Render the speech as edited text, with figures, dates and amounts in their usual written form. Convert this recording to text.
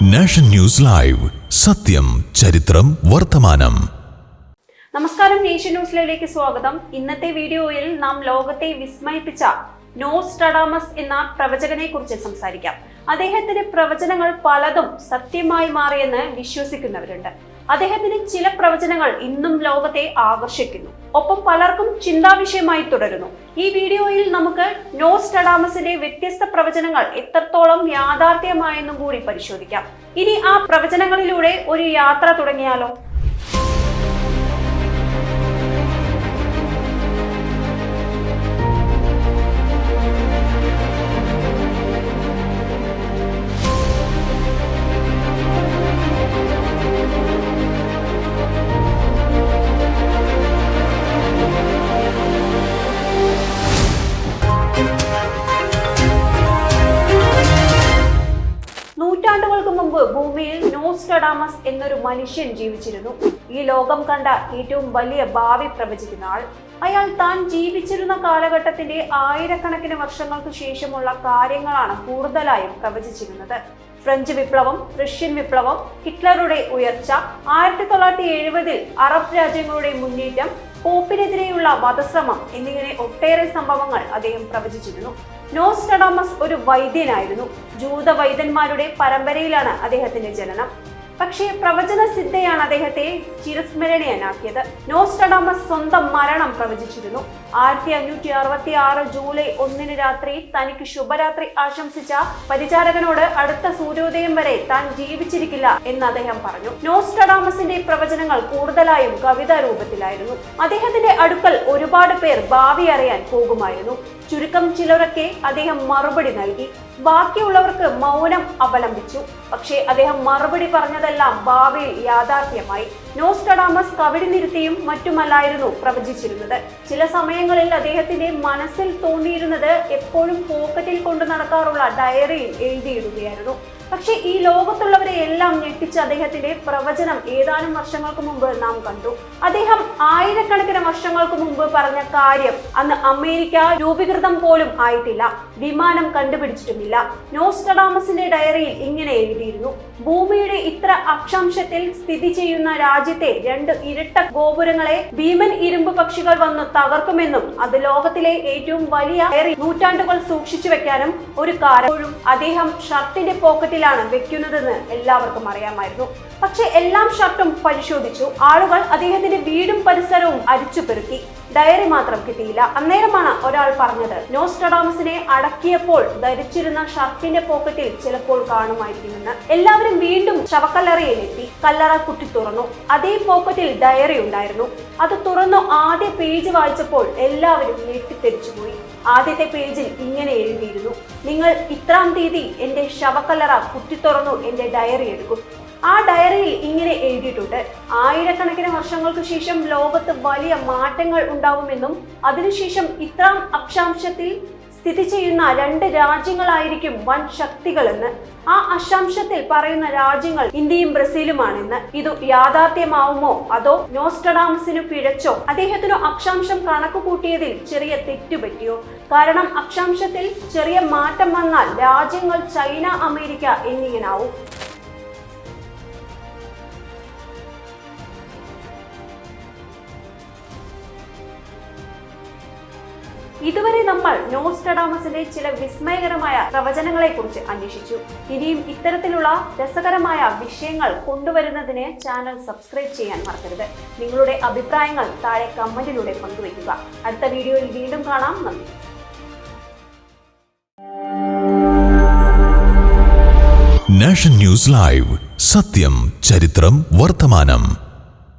Nation news live, സത്യം, ചരിത്രം, വർത്തമാനം. നമസ്കാരം, നേഷൻ ന്യൂസ് ലൈവിലേക്ക് സ്വാഗതം. ഇന്നത്തെ വീഡിയോയിൽ നാം ലോകത്തെ വിസ്മയിപ്പിച്ച നോസ്ട്രഡാമസ് എന്ന പ്രവചകനെ കുറിച്ച് സംസാരിക്കാം. അദ്ദേഹത്തിന്റെ പ്രവചനങ്ങൾ പലതും സത്യമായി മാറിയെന്ന് വിശ്വസിക്കുന്നവരുണ്ട്. അദ്ദേഹത്തിന്റെ ചില പ്രവചനങ്ങൾ ഇന്നും ലോകത്തെ ആകർഷിക്കുന്നു, ഒപ്പം പലർക്കും ചിന്താവിഷയമായി തുടരുന്നു. ഈ വീഡിയോയിൽ നമുക്ക് നോസ്ട്രഡാമസിന്റെ വ്യത്യസ്ത പ്രവചനങ്ങൾ എത്രത്തോളം യാഥാർത്ഥ്യമായെന്നും കൂടി പരിശോധിക്കാം. ഇനി ആ പ്രവചനങ്ങളിലൂടെ ഒരു യാത്ര തുടങ്ങിയാലോ? നൂറ്റാണ്ടുകൾക്ക് മുമ്പ് ഭൂമിയിൽ നോസ്ട്രഡാമസ് എന്നൊരു മനുഷ്യൻ ജീവിച്ചിരുന്നു. ഈ ലോകം കണ്ട ഏറ്റവും വലിയ ഭാവി പ്രവചിക്കുന്ന ആൾ. അയാൾ താൻ ജീവിച്ചിരുന്ന കാലഘട്ടത്തിന്റെ ആയിരക്കണക്കിന് വർഷങ്ങൾക്ക് ശേഷമുള്ള കാര്യങ്ങളാണ് കൂടുതലായും പ്രവചിച്ചിരുന്നത്. ഫ്രഞ്ച് വിപ്ലവം, റഷ്യൻ വിപ്ലവം, ഹിറ്റ്ലറുടെ ഉയർച്ച, 1970 അറബ് രാജ്യങ്ങളുടെ മുന്നേറ്റം, പോപ്പിനെതിരെയുള്ള വധശ്രമം എന്നിങ്ങനെ ഒട്ടേറെ സംഭവങ്ങൾ അദ്ദേഹം പ്രവചിച്ചിരുന്നു. നോസ്ട്രഡാമസ് ഒരു വൈദ്യനായിരുന്നു. ജൂത വൈദ്യന്മാരുടെ പരമ്പരയിലാണ് അദ്ദേഹത്തിന്റെ ജനനം. പക്ഷേ പ്രവചന സിദ്ധയാണ് അദ്ദേഹത്തെ ചിരസ്മരണീയനാക്കിയത്. നോസ്ട്രഡാമസ് സ്വന്തം മരണം പ്രവചിച്ചിരുന്നു. 1566 ജൂലൈ 1 രാത്രി തനിക്ക് ശുഭരാത്രി ആശംസിച്ച പരിചാരകനോട് അടുത്ത സൂര്യോദയം വരെ താൻ ജീവിച്ചിരിക്കില്ല എന്ന് അദ്ദേഹം പറഞ്ഞു. നോസ്ട്രഡാമസിന്റെ പ്രവചനങ്ങൾ കൂടുതലായും കവിതാ രൂപത്തിലായിരുന്നു. അദ്ദേഹത്തിന്റെ അടുക്കൽ ഒരുപാട് പേർ ഭാവി അറിയാൻ പോകുമായിരുന്നു. ചുരുക്കം ചിലരൊക്കെ അദ്ദേഹം മറുപടി നൽകി. ബാക്കിയുള്ളവർക്ക് മൗനം അവലംബിച്ചു. പക്ഷേ അദ്ദേഹം മറുപടി പറഞ്ഞതെല്ലാം ഭാവിയിൽ യാഥാർത്ഥ്യമായി. നോസ്ട്രഡാമസ് കവിടി നിരുത്തിയും മറ്റുമല്ലായിരുന്നു പ്രവചിച്ചിരുന്നത്. ചില സമയങ്ങളിൽ അദ്ദേഹത്തിന്റെ മനസ്സിൽ തോന്നിയിരുന്നത് എപ്പോഴും പോക്കറ്റിൽ കൊണ്ടു നടക്കാറുള്ള ഡയറിയിൽ എഴുതിയിടുകയായിരുന്നു. പക്ഷെ ഈ ലോകത്തുള്ളവരെ എല്ലാം ഞെട്ടിച്ച അദ്ദേഹത്തിന്റെ പ്രവചനം ഏതാനും വർഷങ്ങൾക്ക് മുമ്പ് നാം കണ്ടു. അദ്ദേഹം ആയിരക്കണക്കിന് വർഷങ്ങൾക്ക് മുമ്പ് പറഞ്ഞ കാര്യം അന്ന് അമേരിക്ക രൂപീകൃതം പോലും ആയിട്ടില്ല, വിമാനം കണ്ടുപിടിച്ചിട്ടുമില്ല. നോസ്ട്രഡാമസിന്റെ ഡയറിയിൽ ഇങ്ങനെ എഴുതിയിരുന്നു: ഭൂമിയുടെ ഇത്ര അക്ഷാംശത്തിൽ സ്ഥിതി ചെയ്യുന്ന രാജ്യത്തെ 2 ഇരട്ട ഗോപുരങ്ങളെ ഭീമൻ ഇരുമ്പ് പക്ഷികൾ വന്ന് തകർക്കുമെന്നും അത് ലോകത്തിലെ ഏറ്റവും വലിയ ഡയറി നൂറ്റാണ്ടുകൾ സൂക്ഷിച്ചു വെക്കാനും ഒരു കാരണവും അദ്ദേഹം ഷർട്ടിന്റെ പോക്കറ്റിൽ വെക്കുന്നതെന്ന് എല്ലാവർക്കും അറിയാമായിരുന്നു. പക്ഷെ എല്ലാം ഷർട്ടും പരിശോധിച്ചു. ആളുകൾ അദ്ദേഹത്തിന്റെ വീടും പരിസരവും അരിച്ചുപെറുക്കി. ഡയറി മാത്രം കിട്ടിയില്ല. അന്നേരമാണ് ഒരാൾ പറഞ്ഞത്, നോസ്ട്രഡാമസിനെ അടക്കിയപ്പോൾ ധരിച്ചിരുന്ന ഷർട്ടിന്റെ പോക്കറ്റിൽ ചിലപ്പോൾ കാണുമായിരിക്കുമെന്ന്. എല്ലാവരും വീണ്ടും ശവക്കല്ലറയിലെത്തി. കല്ലറ കുത്തി തുറന്നു. അതേ പോക്കറ്റിൽ ഡയറി ഉണ്ടായിരുന്നു. അത് തുറന്നു ആദ്യ പേജ് വായിച്ചപ്പോൾ എല്ലാവരും ഞെട്ടിത്തെറിച്ചുപോയി. ആദ്യത്തെ പേജിൽ ഇങ്ങനെ എഴുതിയിരുന്നു: നിങ്ങൾ ഇത്രാം തീയതി എന്റെ ശവക്കല്ലറ കുത്തി തുറന്നു എന്റെ ഡയറി എടുക്കും. ആ ഡയറിയിൽ ഇങ്ങനെ എഴുതിയിട്ടുണ്ട്: ആയിരക്കണക്കിന് വർഷങ്ങൾക്ക് ശേഷം ലോകത്ത് വലിയ മാറ്റങ്ങൾ ഉണ്ടാവുമെന്നും അതിനുശേഷം ഇത്രാം അക്ഷാംശത്തിൽ സ്ഥിതി ചെയ്യുന്ന 2 രാജ്യങ്ങളായിരിക്കും വൻ ശക്തികളെന്ന്. ആ അക്ഷാംശത്തിൽ പറയുന്ന രാജ്യങ്ങൾ ഇന്ത്യയും ബ്രസീലുമാണെന്ന്. ഇത് യാഥാർത്ഥ്യമാവുമോ അതോ നോസ്ട്രഡാമസിനു പിഴച്ചോ? അദ്ദേഹത്തിനു അക്ഷാംശം കണക്ക് കൂട്ടിയതിൽ ചെറിയ തെറ്റുപറ്റിയോ? കാരണം അക്ഷാംശത്തിൽ ചെറിയ മാറ്റം വന്നാൽ രാജ്യങ്ങൾ ചൈന, അമേരിക്ക എന്നിങ്ങനാവും. ഇതുവരെ നമ്മൾ നോസ്ട്രഡാമസിന്റെ ചില വിസ്മയകരമായ പ്രവചനങ്ങളെ കുറിച്ച് അന്വേഷിച്ചു. ഇനിയും ഇത്തരത്തിലുള്ള രസകരമായ വിഷയങ്ങൾ കൊണ്ടുവരുന്നതിന് ചാനൽ സബ്സ്ക്രൈബ് ചെയ്യാൻ മറക്കരുത്. നിങ്ങളുടെ അഭിപ്രായങ്ങൾ താഴെ കമന്റിലൂടെ പങ്കുവയ്ക്കുക. അടുത്ത വീഡിയോയിൽ വീണ്ടും കാണാം. നന്ദി. നാഷൻ ന്യൂസ് ലൈവ്, സത്യം, ചരിത്രം, വർത്തമാനം.